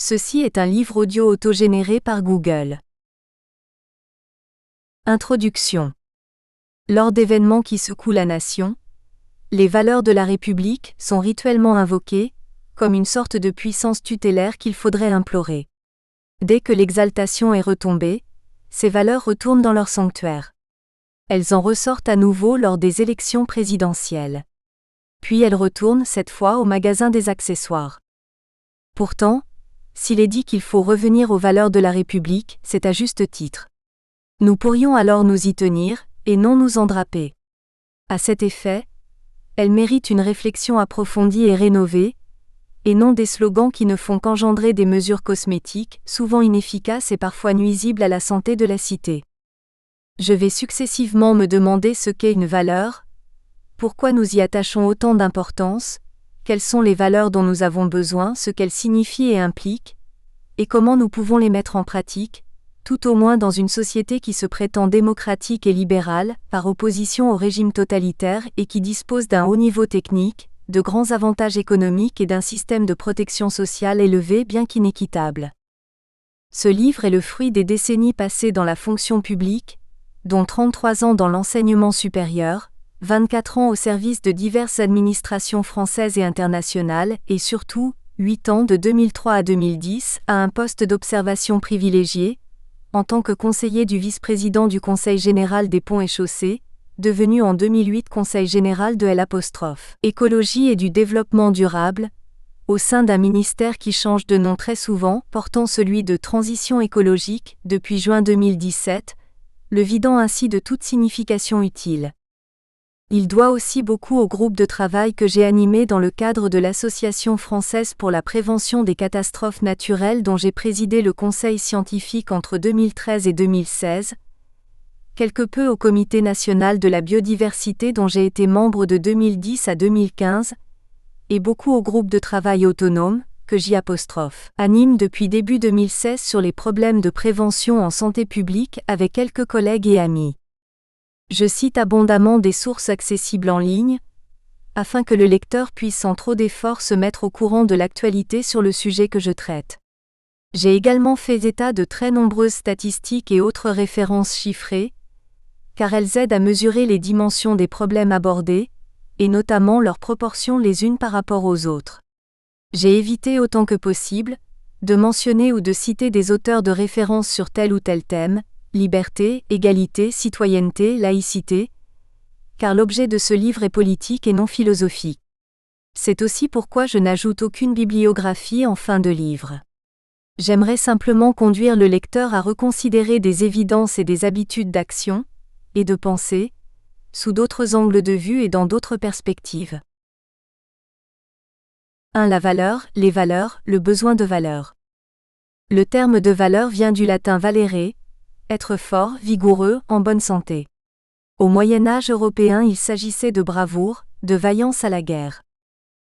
Ceci est un livre audio autogénéré par Google. Introduction. Lors d'événements qui secouent la nation, les valeurs de la République sont rituellement invoquées, comme une sorte de puissance tutélaire qu'il faudrait implorer. Dès que l'exaltation est retombée, ces valeurs retournent dans leur sanctuaire. Elles en ressortent à nouveau lors des élections présidentielles. Puis elles retournent cette fois au magasin des accessoires. Pourtant, s'il est dit qu'il faut revenir aux valeurs de la République, c'est à juste titre. Nous pourrions alors nous y tenir, et non nous en draper. À cet effet, elles méritent une réflexion approfondie et rénovée, et non des slogans qui ne font qu'engendrer des mesures cosmétiques, souvent inefficaces et parfois nuisibles à la santé de la cité. Je vais successivement me demander ce qu'est une valeur, pourquoi nous y attachons autant d'importance, quelles sont les valeurs dont nous avons besoin, ce qu'elles signifient et impliquent, et comment nous pouvons les mettre en pratique, tout au moins dans une société qui se prétend démocratique et libérale, par opposition au régime totalitaire et qui dispose d'un haut niveau technique, de grands avantages économiques et d'un système de protection sociale élevé bien qu'inéquitable. Ce livre est le fruit des décennies passées dans la fonction publique, dont 33 ans dans l'enseignement supérieur, 24 ans au service de diverses administrations françaises et internationales, et surtout, 8 ans de 2003 à 2010 à un poste d'observation privilégié, en tant que conseiller du vice-président du Conseil général des ponts et chaussées, devenu en 2008 Conseil général de l'écologie et du développement durable, au sein d'un ministère qui change de nom très souvent, portant celui de transition écologique, depuis juin 2017, le vidant ainsi de toute signification utile. Il doit aussi beaucoup au groupe de travail que j'ai animé dans le cadre de l'Association française pour la prévention des catastrophes naturelles dont j'ai présidé le conseil scientifique entre 2013 et 2016, quelque peu au Comité national de la biodiversité dont j'ai été membre de 2010 à 2015, et beaucoup au groupe de travail autonome, que j'anime depuis début 2016 sur les problèmes de prévention en santé publique avec quelques collègues et amis. Je cite abondamment des sources accessibles en ligne, afin que le lecteur puisse sans trop d'efforts se mettre au courant de l'actualité sur le sujet que je traite. J'ai également fait état de très nombreuses statistiques et autres références chiffrées, car elles aident à mesurer les dimensions des problèmes abordés, et notamment leurs proportions les unes par rapport aux autres. J'ai évité autant que possible, de mentionner ou de citer des auteurs de référence sur tel ou tel thème, liberté, égalité, citoyenneté, laïcité, car l'objet de ce livre est politique et non philosophique. C'est aussi pourquoi je n'ajoute aucune bibliographie en fin de livre. J'aimerais simplement conduire le lecteur à reconsidérer des évidences et des habitudes d'action, et de pensée, sous d'autres angles de vue et dans d'autres perspectives. 1. La valeur, les valeurs, le besoin de valeur. Le terme de valeur vient du latin valere, être fort, vigoureux, en bonne santé. Au Moyen-Âge européen, il s'agissait de bravoure, de vaillance à la guerre.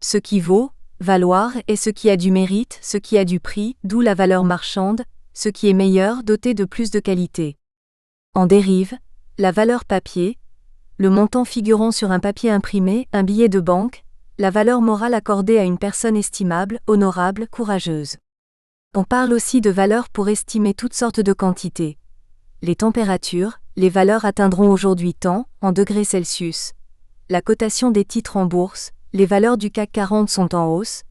Ce qui vaut, valoir, est ce qui a du mérite, ce qui a du prix, d'où la valeur marchande, ce qui est meilleur, doté de plus de qualité. En dérive, la valeur papier, le montant figurant sur un papier imprimé, un billet de banque, la valeur morale accordée à une personne estimable, honorable, courageuse. On parle aussi de valeur pour estimer toutes sortes de quantités. Les températures, les valeurs atteindront aujourd'hui tant, en degrés Celsius. La cotation des titres en bourse, les valeurs du CAC 40 sont en hausse.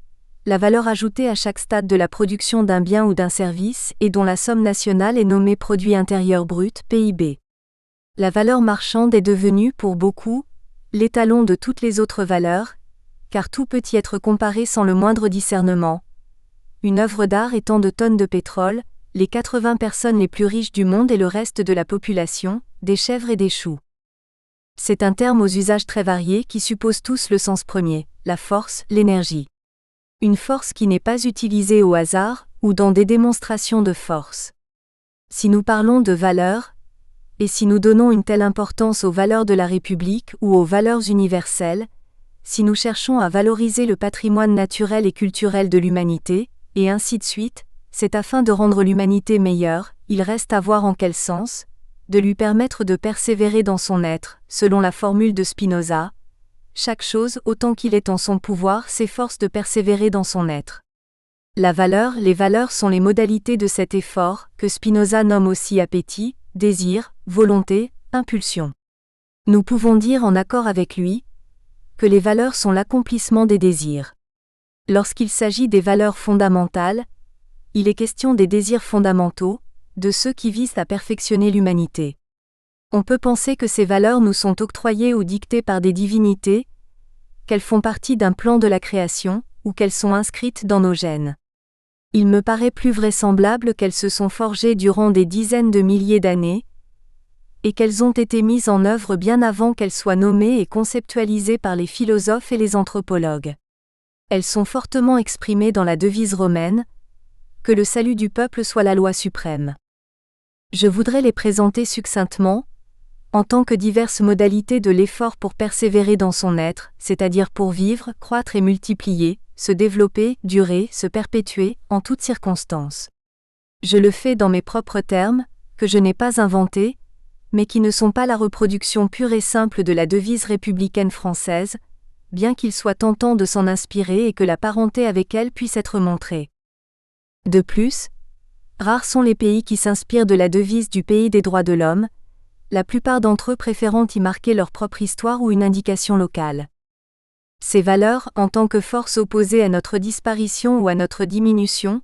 La valeur ajoutée à chaque stade de la production d'un bien ou d'un service et dont la somme nationale est nommée produit intérieur brut, PIB. La valeur marchande est devenue, pour beaucoup, l'étalon de toutes les autres valeurs, car tout peut y être comparé sans le moindre discernement. Une œuvre d'art est tant de tonnes de pétrole, les 80 personnes les plus riches du monde et le reste de la population, des chèvres et des choux. C'est un terme aux usages très variés qui suppose tous le sens premier, la force, l'énergie. Une force qui n'est pas utilisée au hasard, ou dans des démonstrations de force. Si nous parlons de valeurs, et si nous donnons une telle importance aux valeurs de la République ou aux valeurs universelles, si nous cherchons à valoriser le patrimoine naturel et culturel de l'humanité, et ainsi de suite, c'est afin de rendre l'humanité meilleure, il reste à voir en quel sens, de lui permettre de persévérer dans son être, selon la formule de Spinoza, chaque chose autant qu'il est en son pouvoir s'efforce de persévérer dans son être. Les valeurs sont les modalités de cet effort, que Spinoza nomme aussi appétit, désir, volonté, impulsion. Nous pouvons dire en accord avec lui que les valeurs sont l'accomplissement des désirs. Lorsqu'il s'agit des valeurs fondamentales, il est question des désirs fondamentaux, de ceux qui visent à perfectionner l'humanité. On peut penser que ces valeurs nous sont octroyées ou dictées par des divinités, qu'elles font partie d'un plan de la création, ou qu'elles sont inscrites dans nos gènes. Il me paraît plus vraisemblable qu'elles se sont forgées durant des dizaines de milliers d'années, et qu'elles ont été mises en œuvre bien avant qu'elles soient nommées et conceptualisées par les philosophes et les anthropologues. Elles sont fortement exprimées dans la devise romaine, que le salut du peuple soit la loi suprême. Je voudrais les présenter succinctement, en tant que diverses modalités de l'effort pour persévérer dans son être, c'est-à-dire pour vivre, croître et multiplier, se développer, durer, se perpétuer, en toutes circonstances. Je le fais dans mes propres termes, que je n'ai pas inventés, mais qui ne sont pas la reproduction pure et simple de la devise républicaine française, bien qu'il soit tentant de s'en inspirer et que la parenté avec elle puisse être montrée. De plus, rares sont les pays qui s'inspirent de la devise du pays des droits de l'homme, la plupart d'entre eux préférant y marquer leur propre histoire ou une indication locale. Ces valeurs, en tant que force opposée à notre disparition ou à notre diminution,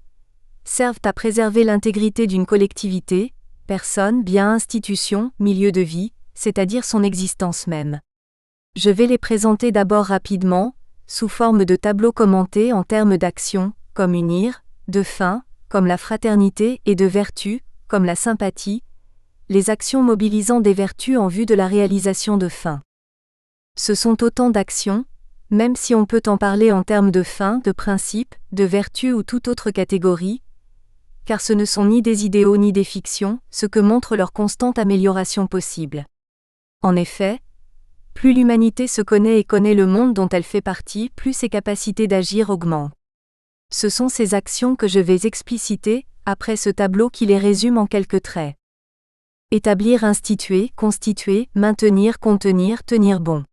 servent à préserver l'intégrité d'une collectivité, personne, bien, institution, milieu de vie, c'est-à-dire son existence même. Je vais les présenter d'abord rapidement, sous forme de tableaux commentés en termes d'action, comme unir, de fin, comme la fraternité, et de vertu, comme la sympathie, les actions mobilisant des vertus en vue de la réalisation de fins. Ce sont autant d'actions, même si on peut en parler en termes de fins, de principes, de vertus ou toute autre catégorie, car ce ne sont ni des idéaux ni des fictions, ce que montre leur constante amélioration possible. En effet, plus l'humanité se connaît et connaît le monde dont elle fait partie, plus ses capacités d'agir augmentent. Ce sont ces actions que je vais expliciter, après ce tableau qui les résume en quelques traits. Établir, instituer, constituer, maintenir, contenir, tenir bon.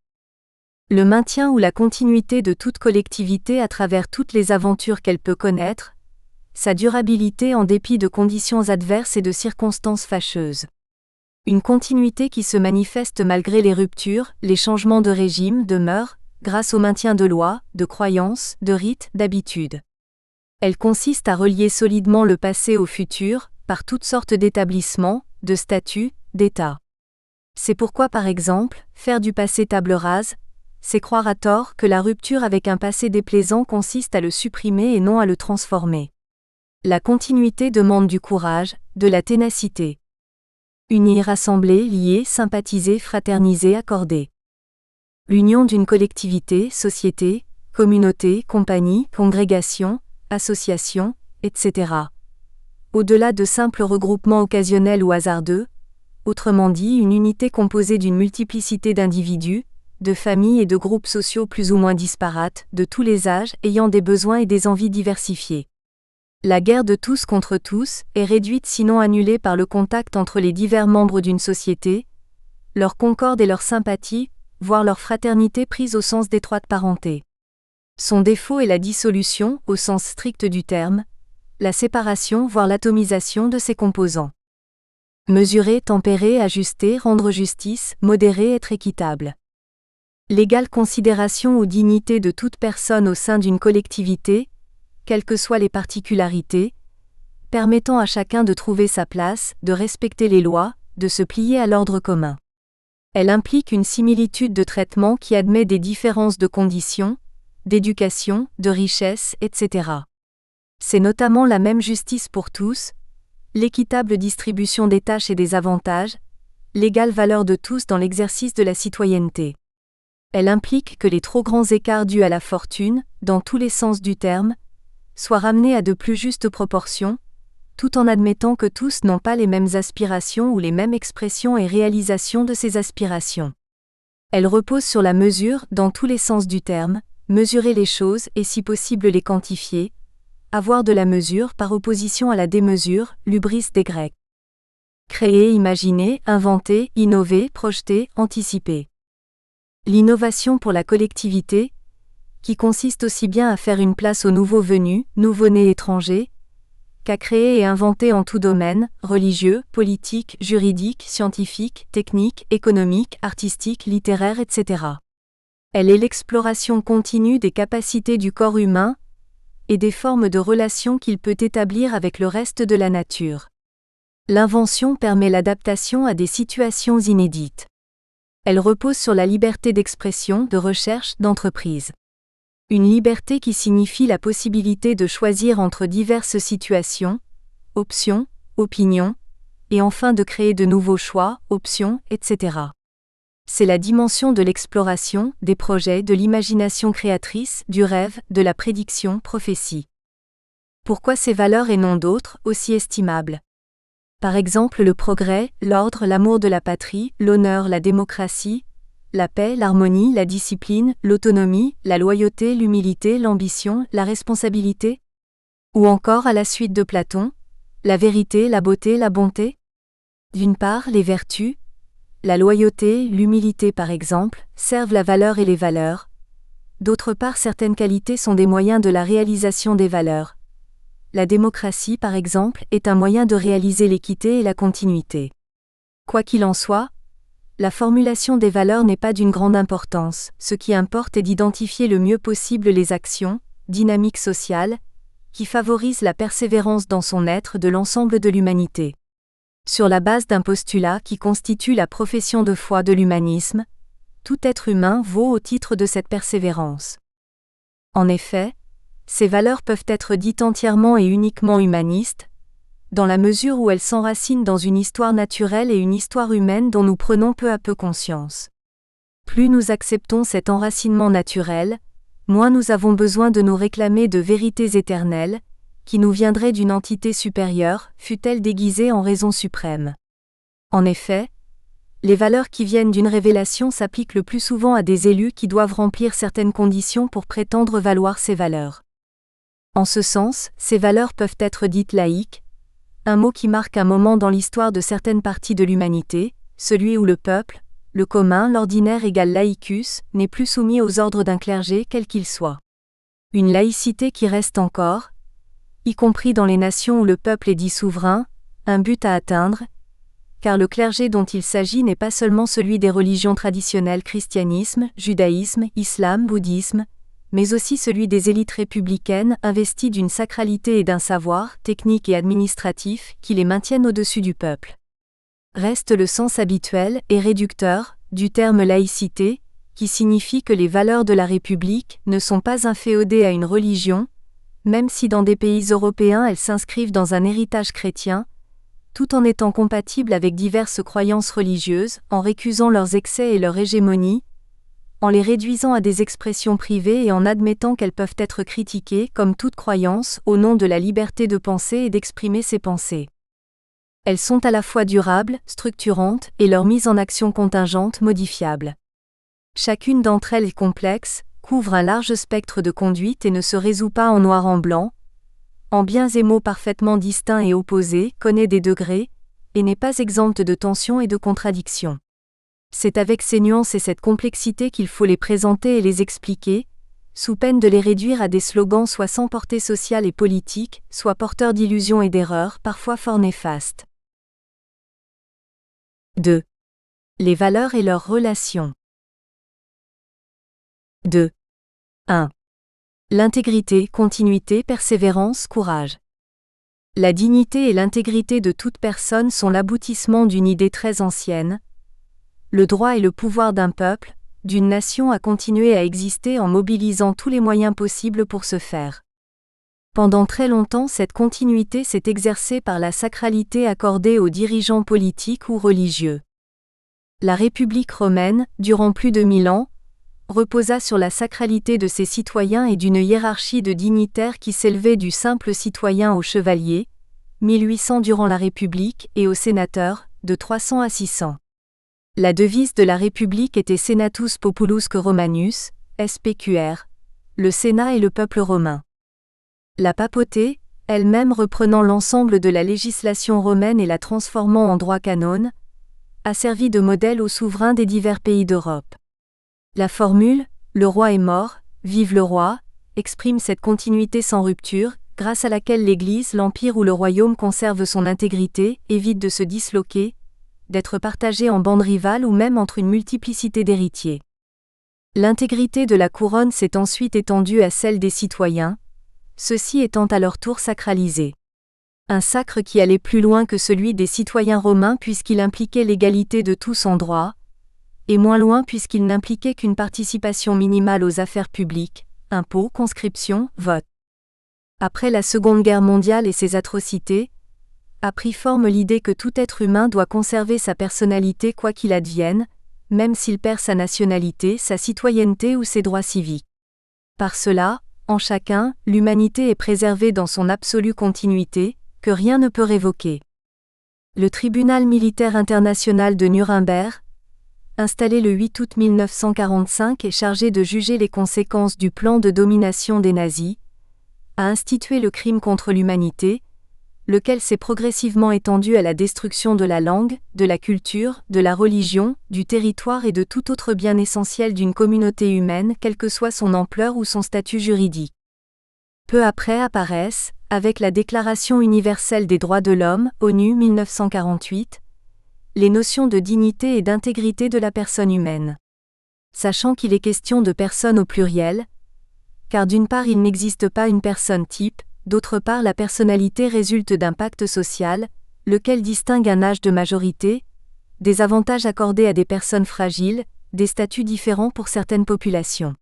Le maintien ou la continuité de toute collectivité à travers toutes les aventures qu'elle peut connaître, sa durabilité en dépit de conditions adverses et de circonstances fâcheuses. Une continuité qui se manifeste malgré les ruptures, les changements de régime, de mœurs, grâce au maintien de lois, de croyances, de rites, d'habitudes. Elle consiste à relier solidement le passé au futur, par toutes sortes d'établissements, de statuts, d'états. C'est pourquoi par exemple, faire du passé table rase, c'est croire à tort que la rupture avec un passé déplaisant consiste à le supprimer et non à le transformer. La continuité demande du courage, de la ténacité. Unir, rassembler, lier, sympathiser, fraterniser, accorder. L'union d'une collectivité, société, communauté, compagnie, congrégation, association, etc. Au-delà de simples regroupements occasionnels ou hasardeux, autrement dit une unité composée d'une multiplicité d'individus, de familles et de groupes sociaux plus ou moins disparates, de tous les âges, ayant des besoins et des envies diversifiés. La guerre de tous contre tous est réduite sinon annulée par le contact entre les divers membres d'une société, leur concorde et leur sympathie, voire leur fraternité prise au sens d'étroite parenté. Son défaut est la dissolution, au sens strict du terme, la séparation voire l'atomisation de ses composants. Mesurer, tempérer, ajuster, rendre justice, modérer, être équitable. L'égale considération ou dignité de toute personne au sein d'une collectivité, quelles que soient les particularités, permettant à chacun de trouver sa place, de respecter les lois, de se plier à l'ordre commun. Elle implique une similitude de traitement qui admet des différences de conditions, d'éducation, de richesse, etc. C'est notamment la même justice pour tous, l'équitable distribution des tâches et des avantages, l'égale valeur de tous dans l'exercice de la citoyenneté. Elle implique que les trop grands écarts dus à la fortune, dans tous les sens du terme, soient ramenés à de plus justes proportions, tout en admettant que tous n'ont pas les mêmes aspirations ou les mêmes expressions et réalisations de ces aspirations. Elle repose sur la mesure, dans tous les sens du terme, mesurer les choses et si possible les quantifier, avoir de la mesure par opposition à la démesure, l'hubris des Grecs. Créer, imaginer, inventer, innover, projeter, anticiper. L'innovation pour la collectivité, qui consiste aussi bien à faire une place aux nouveaux venus, nouveau-nés étrangers, qu'à créer et inventer en tout domaine, religieux, politique, juridique, scientifique, technique, économique, artistique, littéraire, etc. Elle est l'exploration continue des capacités du corps humain et des formes de relations qu'il peut établir avec le reste de la nature. L'invention permet l'adaptation à des situations inédites. Elle repose sur la liberté d'expression, de recherche, d'entreprise. Une liberté qui signifie la possibilité de choisir entre diverses situations, options, opinions, et enfin de créer de nouveaux choix, options, etc. C'est la dimension de l'exploration, des projets, de l'imagination créatrice, du rêve, de la prédiction, prophétie. Pourquoi ces valeurs et non d'autres, aussi estimables ? Par exemple le progrès, l'ordre, l'amour de la patrie, l'honneur, la démocratie, la paix, l'harmonie, la discipline, l'autonomie, la loyauté, l'humilité, l'ambition, la responsabilité ? Ou encore à la suite de Platon, la vérité, la beauté, la bonté ? D'une part, les vertus, la loyauté, l'humilité par exemple, servent la valeur et les valeurs. D'autre part, certaines qualités sont des moyens de la réalisation des valeurs. La démocratie par exemple est un moyen de réaliser l'équité et la continuité. Quoi qu'il en soit, la formulation des valeurs n'est pas d'une grande importance, ce qui importe est d'identifier le mieux possible les actions, dynamiques sociales, qui favorisent la persévérance dans son être de l'ensemble de l'humanité. Sur la base d'un postulat qui constitue la profession de foi de l'humanisme, tout être humain vaut au titre de cette persévérance. En effet, ces valeurs peuvent être dites entièrement et uniquement humanistes, dans la mesure où elles s'enracinent dans une histoire naturelle et une histoire humaine dont nous prenons peu à peu conscience. Plus nous acceptons cet enracinement naturel, moins nous avons besoin de nous réclamer de vérités éternelles, qui nous viendraient d'une entité supérieure, fût-elle déguisée en raison suprême. En effet, les valeurs qui viennent d'une révélation s'appliquent le plus souvent à des élus qui doivent remplir certaines conditions pour prétendre valoir ces valeurs. En ce sens, ces valeurs peuvent être dites laïques, un mot qui marque un moment dans l'histoire de certaines parties de l'humanité, celui où le peuple, le commun, l'ordinaire égale laicus, n'est plus soumis aux ordres d'un clergé quel qu'il soit. Une laïcité qui reste encore, y compris dans les nations où le peuple est dit souverain, un but à atteindre, car le clergé dont il s'agit n'est pas seulement celui des religions traditionnelles christianisme, judaïsme, islam, bouddhisme, mais aussi celui des élites républicaines investies d'une sacralité et d'un savoir, technique et administratif, qui les maintiennent au-dessus du peuple. Reste le sens habituel et réducteur du terme laïcité, qui signifie que les valeurs de la République ne sont pas inféodées à une religion, même si dans des pays européens elles s'inscrivent dans un héritage chrétien, tout en étant compatibles avec diverses croyances religieuses, en récusant leurs excès et leur hégémonie, en les réduisant à des expressions privées et en admettant qu'elles peuvent être critiquées comme toute croyance au nom de la liberté de penser et d'exprimer ses pensées. Elles sont à la fois durables, structurantes et leur mise en action contingente modifiable. Chacune d'entre elles est complexe, couvre un large spectre de conduite et ne se résout pas en noir en blanc, en biens et mots parfaitement distincts et opposés, connaît des degrés, et n'est pas exempte de tensions et de contradictions. C'est avec ces nuances et cette complexité qu'il faut les présenter et les expliquer, sous peine de les réduire à des slogans soit sans portée sociale et politique, soit porteurs d'illusions et d'erreurs, parfois fort néfastes. 2. Les valeurs et leurs relations. 2. 1. L'intégrité, continuité, persévérance, courage. La dignité et l'intégrité de toute personne sont l'aboutissement d'une idée très ancienne. Le droit et le pouvoir d'un peuple, d'une nation à continuer à exister en mobilisant tous les moyens possibles pour ce faire. Pendant très longtemps, cette continuité s'est exercée par la sacralité accordée aux dirigeants politiques ou religieux. La République romaine, durant plus de 1000 ans, reposa sur la sacralité de ses citoyens et d'une hiérarchie de dignitaires qui s'élevait du simple citoyen au chevalier, 1800 durant la République, et au sénateur, de 300 à 600. La devise de la République était Senatus Populusque Romanus, SPQR, le Sénat et le peuple romain. La papauté, elle-même reprenant l'ensemble de la législation romaine et la transformant en droit canon, a servi de modèle aux souverains des divers pays d'Europe. La formule « le roi est mort » Vive le roi, exprime cette continuité sans rupture, grâce à laquelle l'Église, l'Empire ou le Royaume conserve son intégrité, évite de se disloquer, d'être partagé en bandes rivales ou même entre une multiplicité d'héritiers. L'intégrité de la couronne s'est ensuite étendue à celle des citoyens, ceux-ci étant à leur tour sacralisés. Un sacre qui allait plus loin que celui des citoyens romains puisqu'il impliquait l'égalité de tous en droit, et moins loin puisqu'il n'impliquait qu'une participation minimale aux affaires publiques, impôts, conscriptions, votes. Après la Seconde Guerre mondiale et ses atrocités, a pris forme l'idée que tout être humain doit conserver sa personnalité quoi qu'il advienne, même s'il perd sa nationalité, sa citoyenneté ou ses droits civiques. Par cela, en chacun, l'humanité est préservée dans son absolue continuité, que rien ne peut révoquer. Le tribunal militaire international de Nuremberg, installé le 8 août 1945 et chargé de juger les conséquences du plan de domination des nazis, a institué le crime contre l'humanité, lequel s'est progressivement étendu à la destruction de la langue, de la culture, de la religion, du territoire et de tout autre bien essentiel d'une communauté humaine, quelle que soit son ampleur ou son statut juridique. Peu après apparaissent, avec la Déclaration universelle des droits de l'homme, ONU 1948, les notions de dignité et d'intégrité de la personne humaine. Sachant qu'il est question de personnes au pluriel, car d'une part il n'existe pas une personne type, d'autre part la personnalité résulte d'un pacte social, lequel distingue un âge de majorité, des avantages accordés à des personnes fragiles, des statuts différents pour certaines populations.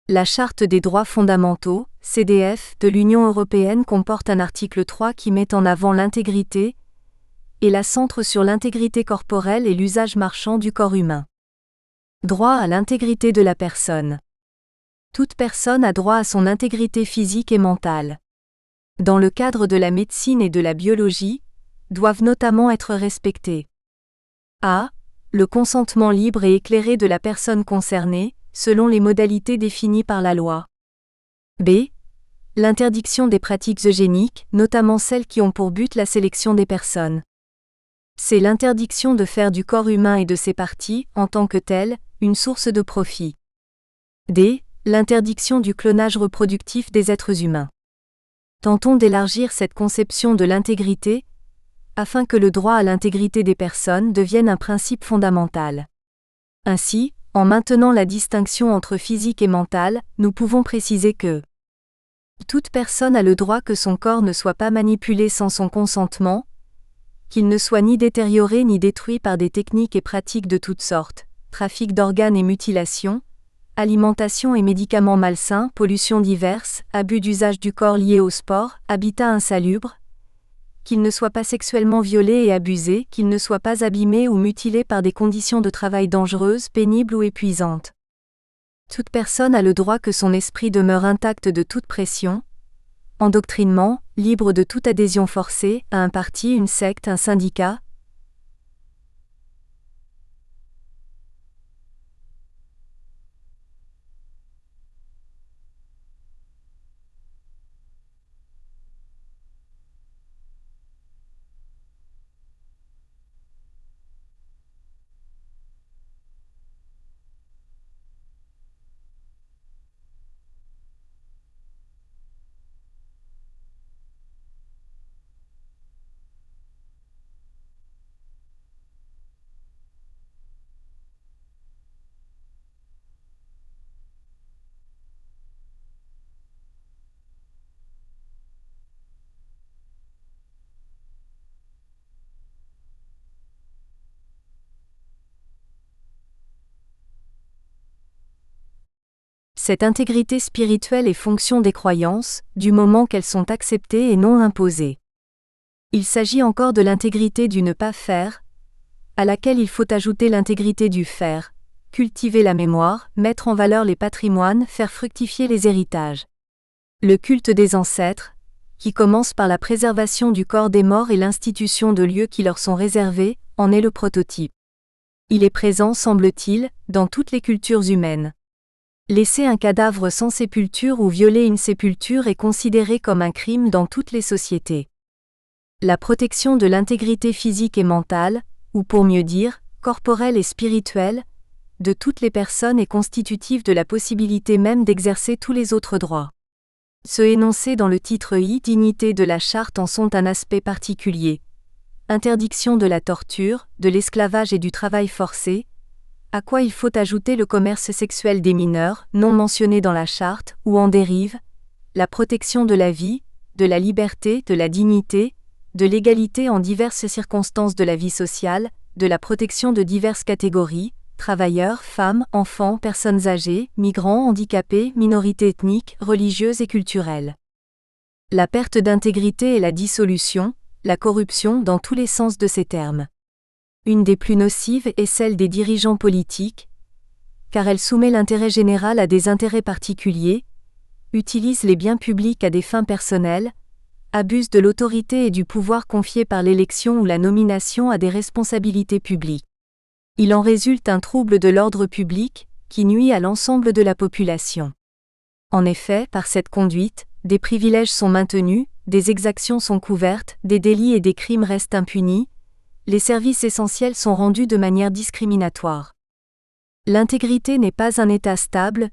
La Charte des droits fondamentaux, CDF, de l'Union européenne comporte un article 3 qui met en avant l'intégrité, et la centre sur l'intégrité corporelle et l'usage marchand du corps humain. Droit à l'intégrité de la personne. Toute personne a droit à son intégrité physique et mentale. Dans le cadre de la médecine et de la biologie, doivent notamment être respectés. A. Le consentement libre et éclairé de la personne concernée, selon les modalités définies par la loi. B. L'interdiction des pratiques eugéniques, notamment celles qui ont pour but la sélection des personnes. C'est l'interdiction de faire du corps humain et de ses parties, en tant que telles, une source de profit. D. L'interdiction du clonage reproductif des êtres humains. Tentons d'élargir cette conception de l'intégrité, afin que le droit à l'intégrité des personnes devienne un principe fondamental. Ainsi, en maintenant la distinction entre physique et mental, nous pouvons préciser que toute personne a le droit que son corps ne soit pas manipulé sans son consentement, qu'il ne soit ni détérioré ni détruit par des techniques et pratiques de toutes sortes, trafic d'organes et mutilation, alimentation et médicaments malsains, pollutions diverses, abus d'usage du corps liés au sport, habitat insalubre, qu'il ne soit pas sexuellement violé et abusé, qu'il ne soit pas abîmé ou mutilé par des conditions de travail dangereuses, pénibles ou épuisantes. Toute personne a le droit que son esprit demeure intact de toute pression, endoctrinement, libre de toute adhésion forcée à un parti, une secte, un syndicat. Cette intégrité spirituelle est fonction des croyances, du moment qu'elles sont acceptées et non imposées. Il s'agit encore de l'intégrité du ne pas faire, à laquelle il faut ajouter l'intégrité du faire, cultiver la mémoire, mettre en valeur les patrimoines, faire fructifier les héritages. Le culte des ancêtres, qui commence par la préservation du corps des morts et l'institution de lieux qui leur sont réservés, en est le prototype. Il est présent, semble-t-il, dans toutes les cultures humaines. Laisser un cadavre sans sépulture ou violer une sépulture est considéré comme un crime dans toutes les sociétés. La protection de l'intégrité physique et mentale, ou pour mieux dire, corporelle et spirituelle, de toutes les personnes est constitutive de la possibilité même d'exercer tous les autres droits. Ceux énoncés dans le titre I, dignité de la Charte en sont un aspect particulier. Interdiction de la torture, de l'esclavage et du travail forcé, à quoi il faut ajouter le commerce sexuel des mineurs, non mentionné dans la Charte, ou en dérive, la protection de la vie, de la liberté, de la dignité, de l'égalité en diverses circonstances de la vie sociale, de la protection de diverses catégories, travailleurs, femmes, enfants, personnes âgées, migrants, handicapés, minorités ethniques, religieuses et culturelles. La perte d'intégrité et la dissolution, la corruption dans tous les sens de ces termes. Une des plus nocives est celle des dirigeants politiques, car elle soumet l'intérêt général à des intérêts particuliers, utilise les biens publics à des fins personnelles, abuse de l'autorité et du pouvoir confiés par l'élection ou la nomination à des responsabilités publiques. Il en résulte un trouble de l'ordre public, qui nuit à l'ensemble de la population. En effet, par cette conduite, des privilèges sont maintenus, des exactions sont couvertes, des délits et des crimes restent impunis, les services essentiels sont rendus de manière discriminatoire. L'intégrité n'est pas un état stable,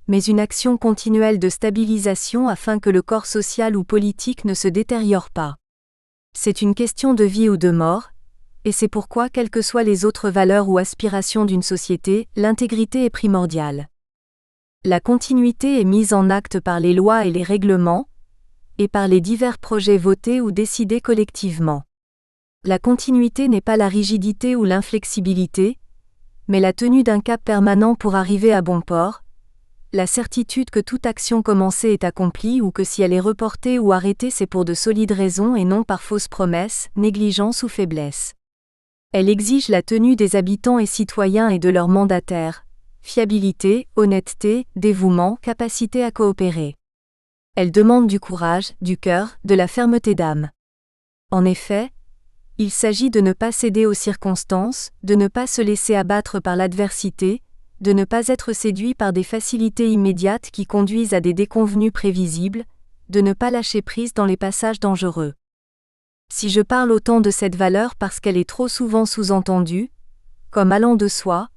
mais une action continuelle de stabilisation afin que le corps social ou politique ne se détériore pas. C'est une question de vie ou de mort, et c'est pourquoi, quelles que soient les autres valeurs ou aspirations d'une société, l'intégrité est primordiale. La continuité est mise en acte par les lois et les règlements, et par les divers projets votés ou décidés collectivement. La continuité n'est pas la rigidité ou l'inflexibilité, mais la tenue d'un cap permanent pour arriver à bon port, la certitude que toute action commencée est accomplie ou que si elle est reportée ou arrêtée c'est pour de solides raisons et non par fausses promesses, négligence ou faiblesse. Elle exige la tenue des habitants et citoyens et de leurs mandataires, fiabilité, honnêteté, dévouement, capacité à coopérer. Elle demande du courage, du cœur, de la fermeté d'âme. En effet, il s'agit de ne pas céder aux circonstances, de ne pas se laisser abattre par l'adversité, de ne pas être séduit par des facilités immédiates qui conduisent à des déconvenues prévisibles, de ne pas lâcher prise dans les passages dangereux. Si je parle autant de cette valeur parce qu'elle est trop souvent sous-entendue, comme allant de soi,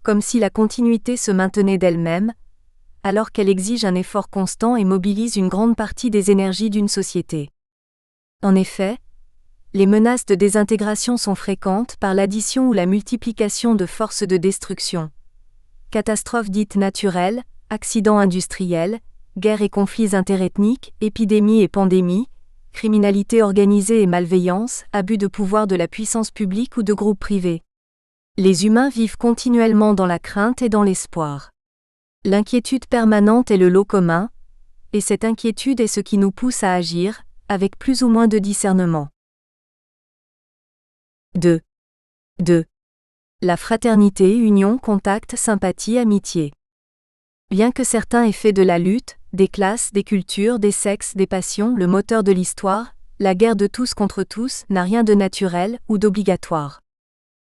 comme si la continuité se maintenait d'elle-même, alors qu'elle exige un effort constant et mobilise une grande partie des énergies d'une société. En effet, les menaces de désintégration sont fréquentes par l'addition ou la multiplication de forces de destruction. Catastrophes dites naturelles, accidents industriels, guerres et conflits interethniques, épidémies et pandémies, criminalité organisée et malveillance, abus de pouvoir de la puissance publique ou de groupes privés. Les humains vivent continuellement dans la crainte et dans l'espoir. L'inquiétude permanente est le lot commun, et cette inquiétude est ce qui nous pousse à agir, avec plus ou moins de discernement. 2. La fraternité, union, contact, sympathie, amitié. Bien que certains aient fait de la lutte, des classes, des cultures, des sexes, des passions, le moteur de l'histoire, la guerre de tous contre tous n'a rien de naturel ou d'obligatoire.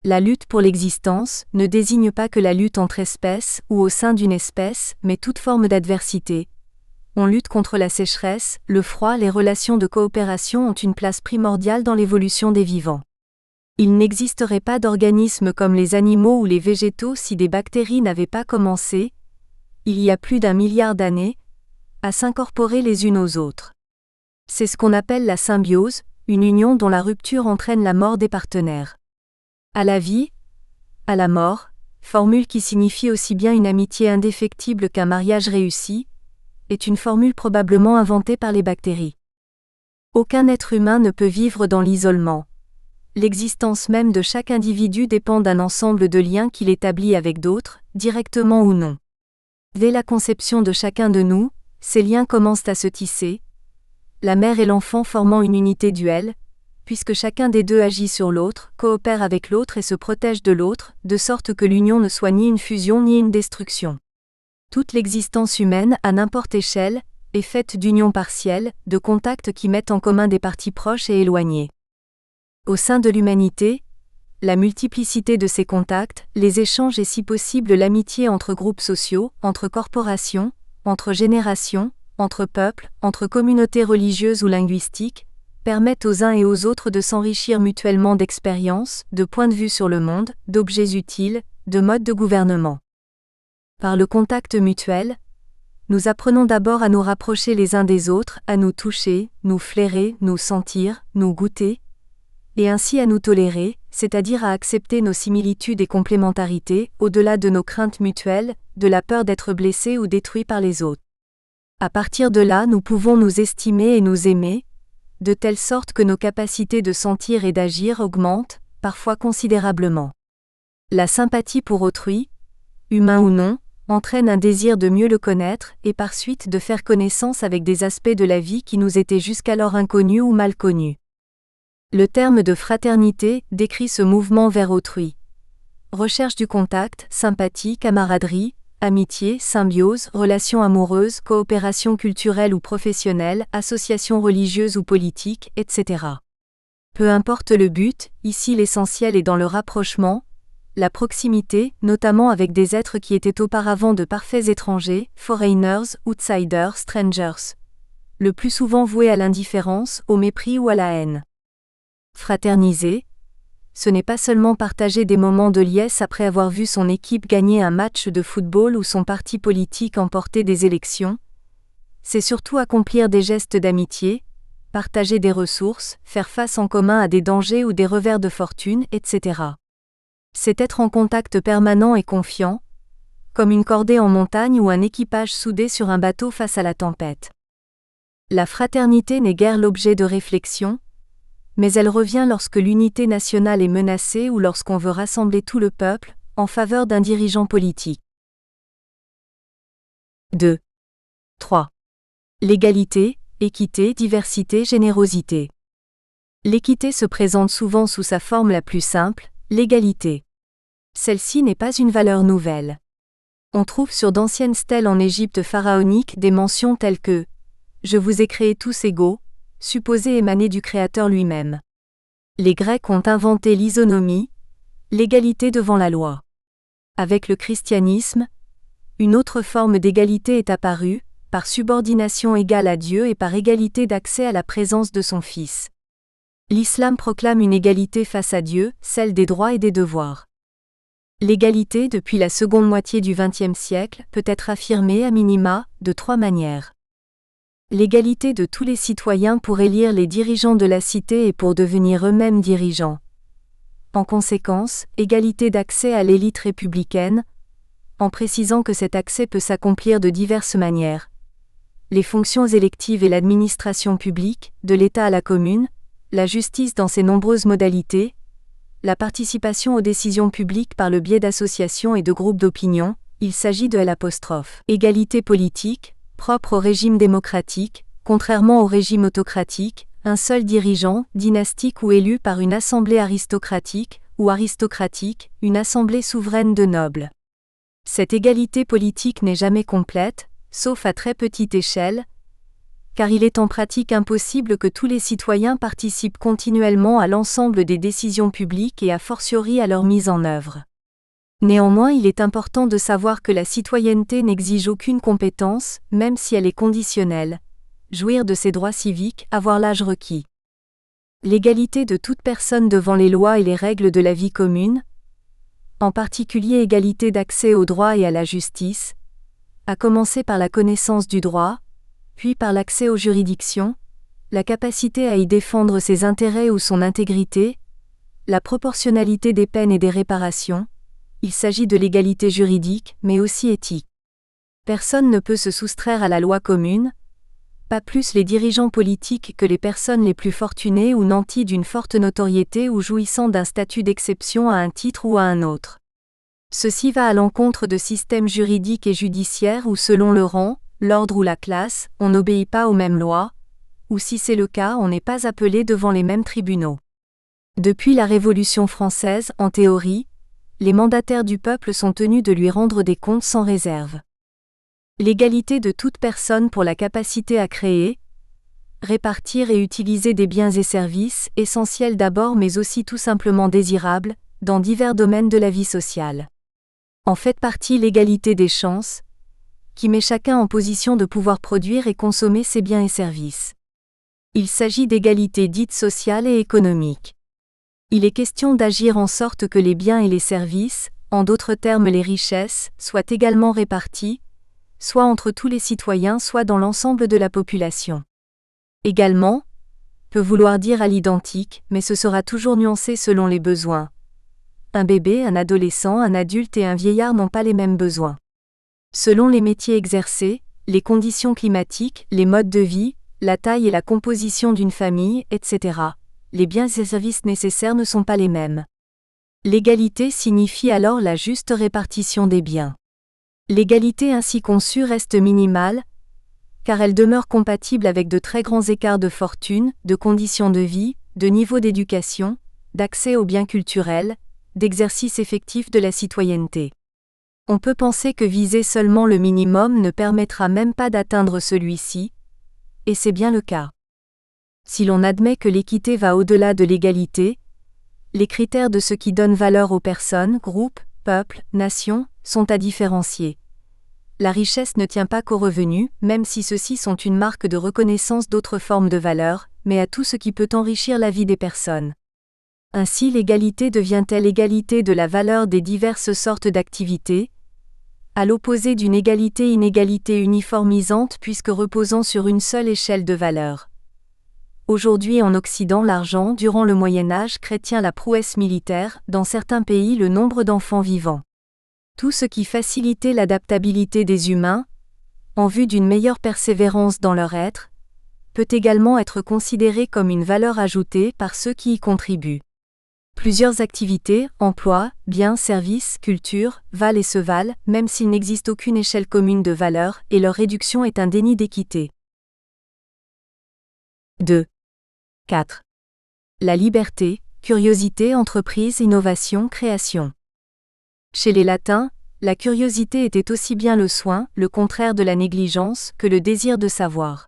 La lutte pour l'existence ne désigne pas que la lutte entre espèces ou au sein d'une espèce, mais toute forme d'adversité. On lutte contre la sécheresse, le froid, les relations de coopération ont une place primordiale dans l'évolution des vivants. Il n'existerait pas d'organismes comme les animaux ou les végétaux si des bactéries n'avaient pas commencé, il y a plus d'1 milliard d'années, à s'incorporer les unes aux autres. C'est ce qu'on appelle la symbiose, une union dont la rupture entraîne la mort des partenaires. À la vie, à la mort, formule qui signifie aussi bien une amitié indéfectible qu'un mariage réussi, est une formule probablement inventée par les bactéries. Aucun être humain ne peut vivre dans l'isolement. L'existence même de chaque individu dépend d'un ensemble de liens qu'il établit avec d'autres, directement ou non. Dès la conception de chacun de nous, ces liens commencent à se tisser, la mère et l'enfant formant une unité duelle, puisque chacun des deux agit sur l'autre, coopère avec l'autre et se protège de l'autre, de sorte que l'union ne soit ni une fusion ni une destruction. Toute l'existence humaine, à n'importe échelle, est faite d'unions partielles, de contacts qui mettent en commun des parties proches et éloignées. Au sein de l'humanité, la multiplicité de ces contacts, les échanges et si possible l'amitié entre groupes sociaux, entre corporations, entre générations, entre peuples, entre communautés religieuses ou linguistiques, permettent aux uns et aux autres de s'enrichir mutuellement d'expériences, de points de vue sur le monde, d'objets utiles, de mode de gouvernement. Par le contact mutuel, nous apprenons d'abord à nous rapprocher les uns des autres, à nous toucher, nous flairer, nous sentir, nous goûter, et ainsi à nous tolérer, c'est-à-dire à accepter nos similitudes et complémentarités, au-delà de nos craintes mutuelles, de la peur d'être blessés ou détruits par les autres. À partir de là, nous pouvons nous estimer et nous aimer, de telle sorte que nos capacités de sentir et d'agir augmentent, parfois considérablement. La sympathie pour autrui, humain ou non, entraîne un désir de mieux le connaître et par suite de faire connaissance avec des aspects de la vie qui nous étaient jusqu'alors inconnus ou mal connus. Le terme de fraternité décrit ce mouvement vers autrui. Recherche du contact, sympathie, camaraderie, amitié, symbiose, relations amoureuses, coopération culturelle ou professionnelle, association religieuse ou politique, etc. Peu importe le but, ici l'essentiel est dans le rapprochement, la proximité, notamment avec des êtres qui étaient auparavant de parfaits étrangers, foreigners, outsiders, strangers. Le plus souvent voués à l'indifférence, au mépris ou à la haine. Fraterniser, ce n'est pas seulement partager des moments de liesse après avoir vu son équipe gagner un match de football ou son parti politique emporter des élections, c'est surtout accomplir des gestes d'amitié, partager des ressources, faire face en commun à des dangers ou des revers de fortune, etc. C'est être en contact permanent et confiant, comme une cordée en montagne ou un équipage soudé sur un bateau face à la tempête. La fraternité n'est guère l'objet de réflexion, mais elle revient lorsque l'unité nationale est menacée ou lorsqu'on veut rassembler tout le peuple, en faveur d'un dirigeant politique. 2. 3. L'égalité, équité, diversité, générosité. L'équité se présente souvent sous sa forme la plus simple, l'égalité. Celle-ci n'est pas une valeur nouvelle. On trouve sur d'anciennes stèles en Égypte pharaonique des mentions telles que « Je vous ai créés tous égaux », supposées émaner du Créateur lui-même. Les Grecs ont inventé l'isonomie, l'égalité devant la loi. Avec le christianisme, une autre forme d'égalité est apparue, par subordination égale à Dieu et par égalité d'accès à la présence de son Fils. L'islam proclame une égalité face à Dieu, celle des droits et des devoirs. L'égalité, depuis la seconde moitié du XXe siècle, peut être affirmée à minima, de 3 manières. L'égalité de tous les citoyens pour élire les dirigeants de la cité et pour devenir eux-mêmes dirigeants. En conséquence, égalité d'accès à l'élite républicaine, en précisant que cet accès peut s'accomplir de diverses manières. Les fonctions électives et l'administration publique, de l'État à la commune, la justice dans ses nombreuses modalités, la participation aux décisions publiques par le biais d'associations et de groupes d'opinion, il s'agit de l'égalité politique, propre au régime démocratique, contrairement au régime autocratique, un seul dirigeant, dynastique ou élu par une assemblée aristocratique, ou aristocratique, une assemblée souveraine de nobles. Cette égalité politique n'est jamais complète, sauf à très petite échelle, car il est en pratique impossible que tous les citoyens participent continuellement à l'ensemble des décisions publiques et a fortiori à leur mise en œuvre. Néanmoins, il est important de savoir que la citoyenneté n'exige aucune compétence, même si elle est conditionnelle. Jouir de ses droits civiques, avoir l'âge requis. L'égalité de toute personne devant les lois et les règles de la vie commune, en particulier égalité d'accès au droit et à la justice, à commencer par la connaissance du droit, puis par l'accès aux juridictions, la capacité à y défendre ses intérêts ou son intégrité, la proportionnalité des peines et des réparations. Il s'agit de l'égalité juridique, mais aussi éthique. Personne ne peut se soustraire à la loi commune, pas plus les dirigeants politiques que les personnes les plus fortunées ou nanties d'une forte notoriété ou jouissant d'un statut d'exception à un titre ou à un autre. Ceci va à l'encontre de systèmes juridiques et judiciaires où selon le rang, l'ordre ou la classe, on n'obéit pas aux mêmes lois, ou si c'est le cas, on n'est pas appelé devant les mêmes tribunaux. Depuis la Révolution française, en théorie, les mandataires du peuple sont tenus de lui rendre des comptes sans réserve. L'égalité de toute personne pour la capacité à créer, répartir et utiliser des biens et services, essentiels d'abord mais aussi tout simplement désirables, dans divers domaines de la vie sociale. En fait partie l'égalité des chances, qui met chacun en position de pouvoir produire et consommer ses biens et services. Il s'agit d'égalité dite sociale et économique. Il est question d'agir en sorte que les biens et les services, en d'autres termes les richesses, soient également réparties, soit entre tous les citoyens soit dans l'ensemble de la population. Également, peut vouloir dire à l'identique, mais ce sera toujours nuancé selon les besoins. Un bébé, un adolescent, un adulte et un vieillard n'ont pas les mêmes besoins. Selon les métiers exercés, les conditions climatiques, les modes de vie, la taille et la composition d'une famille, etc., les biens et services nécessaires ne sont pas les mêmes. L'égalité signifie alors la juste répartition des biens. L'égalité ainsi conçue reste minimale, car elle demeure compatible avec de très grands écarts de fortune, de conditions de vie, de niveau d'éducation, d'accès aux biens culturels, d'exercice effectif de la citoyenneté. On peut penser que viser seulement le minimum ne permettra même pas d'atteindre celui-ci, et c'est bien le cas. Si l'on admet que l'équité va au-delà de l'égalité, les critères de ce qui donne valeur aux personnes, groupes, peuples, nations, sont à différencier. La richesse ne tient pas qu'aux revenus, même si ceux-ci sont une marque de reconnaissance d'autres formes de valeur, mais à tout ce qui peut enrichir la vie des personnes. Ainsi l'égalité devient-elle égalité de la valeur des diverses sortes d'activités, à l'opposé d'une égalité uniformisante puisque reposant sur une seule échelle de valeur. Aujourd'hui en Occident l'argent, durant le Moyen-Âge chrétien la prouesse militaire, dans certains pays le nombre d'enfants vivants. Tout ce qui facilitait l'adaptabilité des humains, en vue d'une meilleure persévérance dans leur être, peut également être considéré comme une valeur ajoutée par ceux qui y contribuent. Plusieurs activités, emplois, biens, services, culture, valent et se valent, même s'il n'existe aucune échelle commune de valeur, et leur réduction est un déni d'équité. 2. 4. La liberté, curiosité, entreprise, innovation, création. Chez les Latins, la curiosité était aussi bien le soin, le contraire de la négligence, que le désir de savoir.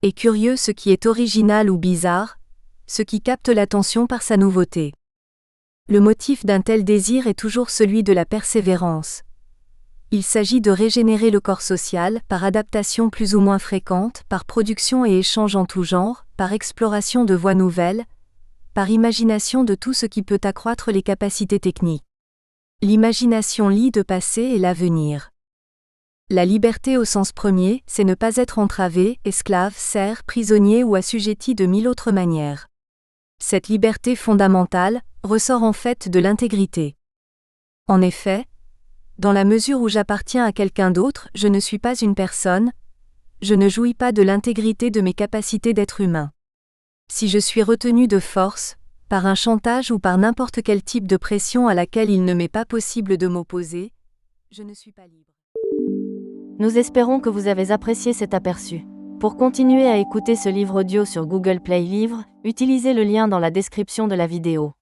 Et curieux ce qui est original ou bizarre, ce qui capte l'attention par sa nouveauté. Le motif d'un tel désir est toujours celui de la persévérance. Il s'agit de régénérer le corps social, par adaptation plus ou moins fréquente, par production et échange en tout genre, par exploration de voies nouvelles, par imagination de tout ce qui peut accroître les capacités techniques. L'imagination lie de passé et l'avenir. La liberté au sens premier, c'est ne pas être entravé, esclave, serf, prisonnier ou assujetti de mille autres manières. Cette liberté fondamentale ressort en fait de l'intégrité. En effet, dans la mesure où j'appartiens à quelqu'un d'autre, je ne suis pas une personne, je ne jouis pas de l'intégrité de mes capacités d'être humain. Si je suis retenu de force, par un chantage ou par n'importe quel type de pression à laquelle il ne m'est pas possible de m'opposer, je ne suis pas libre. Nous espérons que vous avez apprécié cet aperçu. Pour continuer à écouter ce livre audio sur Google Play Livres, utilisez le lien dans la description de la vidéo.